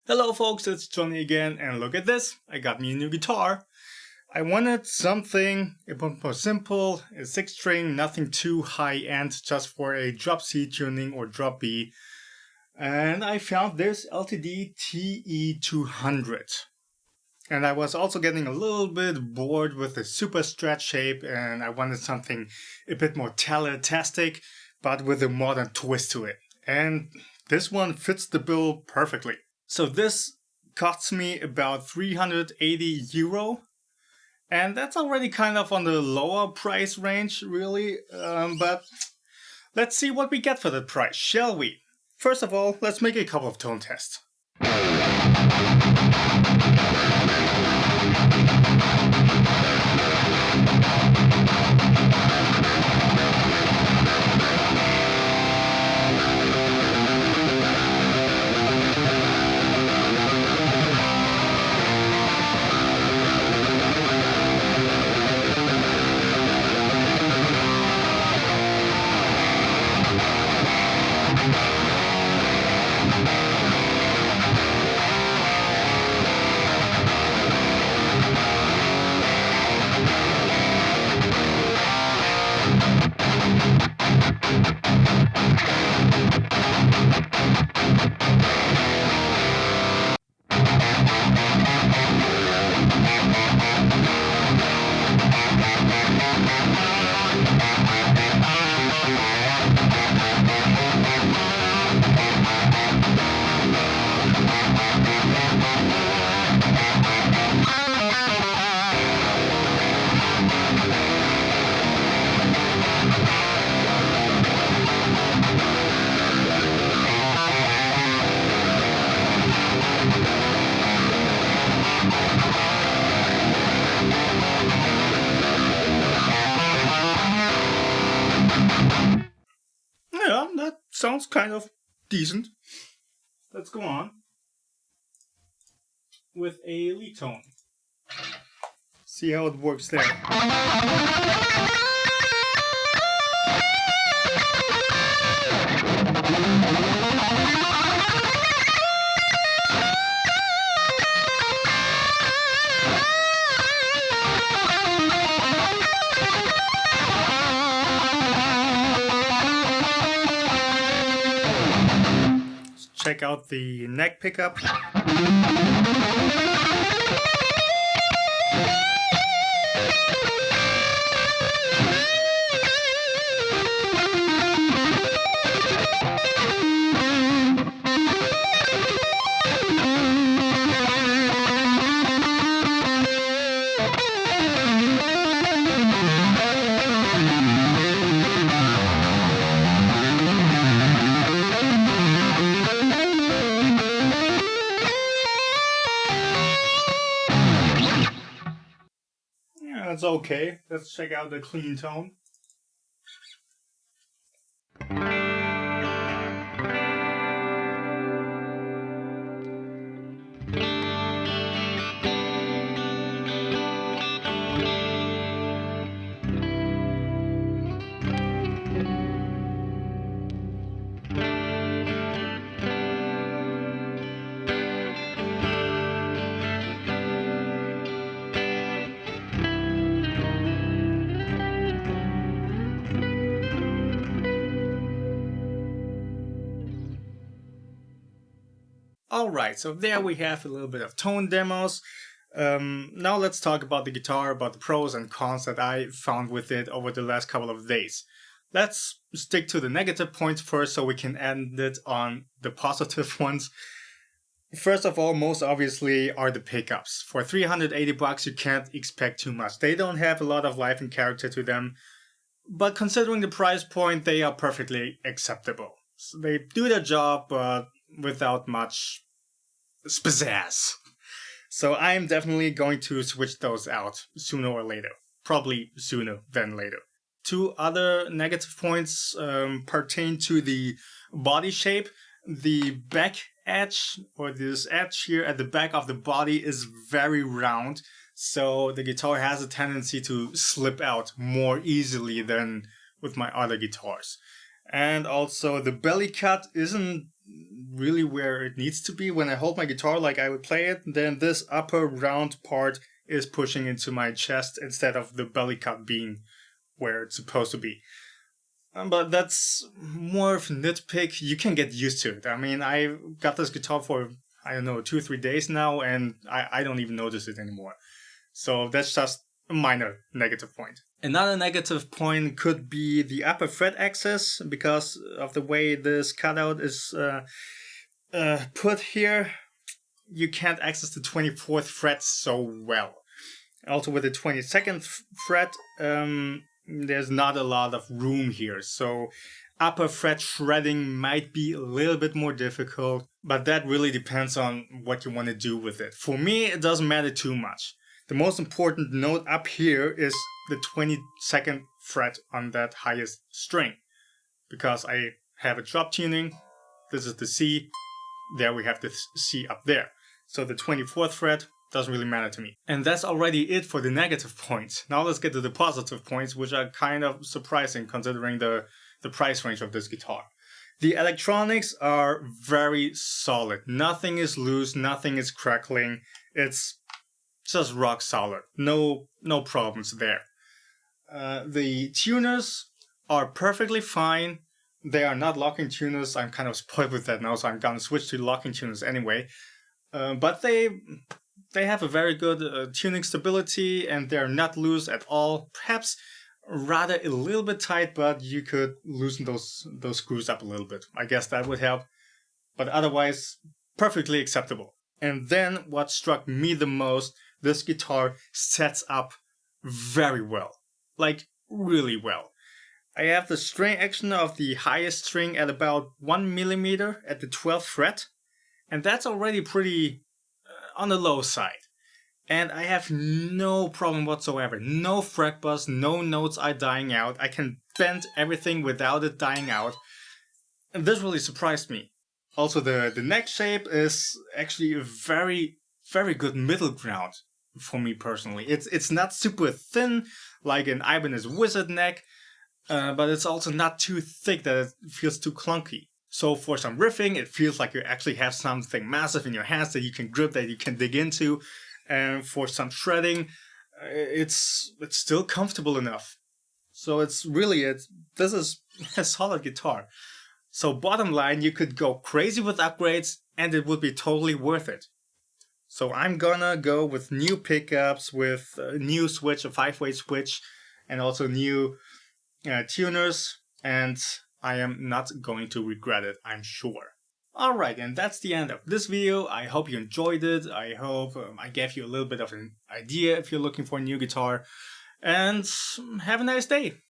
Hello folks, it's Johnny again, and look at this, I got me a new guitar. I wanted something a bit more simple, a 6-string, nothing too high-end, just for a drop C tuning or drop B. And I found this LTD TE-200. And I was also getting a little bit bored with the super stretch shape, and I wanted something a bit more talentastic, but with a modern twist to it. And this one fits the bill perfectly. So this costs me about 380 euro, and that's already kind of on the lower price range, really, but let's see what we get for that price, shall we? First of all, let's make a couple of tone tests. Yeah, that sounds kind of decent. Let's go on with a lead tone. See how it works there. Check out the neck pickup. That's okay. Let's check out the clean tone. Alright, so there we have a little bit of tone demos. Now let's talk about the guitar, about the pros and cons that I found with it over the last couple of days. Let's stick to the negative points first so we can end it on the positive ones. First of all, most obviously are the pickups. For 380 bucks you can't expect too much. They don't have a lot of life and character to them, but considering the price point, they are perfectly acceptable. So they do their job, but without much pizzazz. So I'm definitely going to switch those out sooner or later. Probably sooner than later. Two other negative points pertain to the body shape. The back edge, or this edge here at the back of the body, is very round. So the guitar has a tendency to slip out more easily than with my other guitars. And also the belly cut isn't really where it needs to be. When I hold my guitar like I would play it, then this upper round part is pushing into my chest instead of the belly cut being where it's supposed to be. But that's more of a nitpick. You can get used to it. I mean, I got this guitar for, I don't know, 2-3 days now, and I don't even notice it anymore. So that's just a minor negative point. Another negative point could be the upper fret access, because of the way this cutout is put here. You can't access the 24th fret so well. Also with the 22nd fret, there's not a lot of room here, so upper fret shredding might be a little bit more difficult, but that really depends on what you want to do with it. For me, it doesn't matter too much. The most important note up here is the 22nd fret on that highest string, because I have a drop tuning. This is the C, there we have the C up there. So the 24th fret doesn't really matter to me. And that's already it for the negative points. Now let's get to the positive points, which are kind of surprising considering the price range of this guitar. The electronics are very solid. Nothing is loose, nothing is crackling. It's just rock solid. No problems there. The tuners are perfectly fine. They are not locking tuners. I'm kind of spoiled with that now, so I'm gonna switch to locking tuners anyway. But they have a very good tuning stability, and they're not loose at all. Perhaps rather a little bit tight, but you could loosen those screws up a little bit. I guess that would help. But otherwise, perfectly acceptable. And then what struck me the most, this guitar sets up very well. Like, really well. I have the string action of the highest string at about 1 millimeter at the 12th fret. And that's already pretty on the low side. And I have no problem whatsoever. No fret buzz, no notes are dying out. I can bend everything without it dying out. And this really surprised me. Also, the neck shape is actually a very, very good middle ground for me personally. It's not super thin like an Ibanez Wizard neck, but it's also not too thick that it feels too clunky. So for some riffing, it feels like you actually have something massive in your hands that you can grip, that you can dig into. And for some shredding, it's still comfortable enough. So this is a solid guitar. So bottom line, you could go crazy with upgrades and it would be totally worth it. So I'm gonna go with new pickups, with a new switch, a 5-way switch, and also new tuners, and I am not going to regret it, I'm sure. Alright, and that's the end of this video. I hope you enjoyed it. I hope I gave you a little bit of an idea if you're looking for a new guitar. And have a nice day.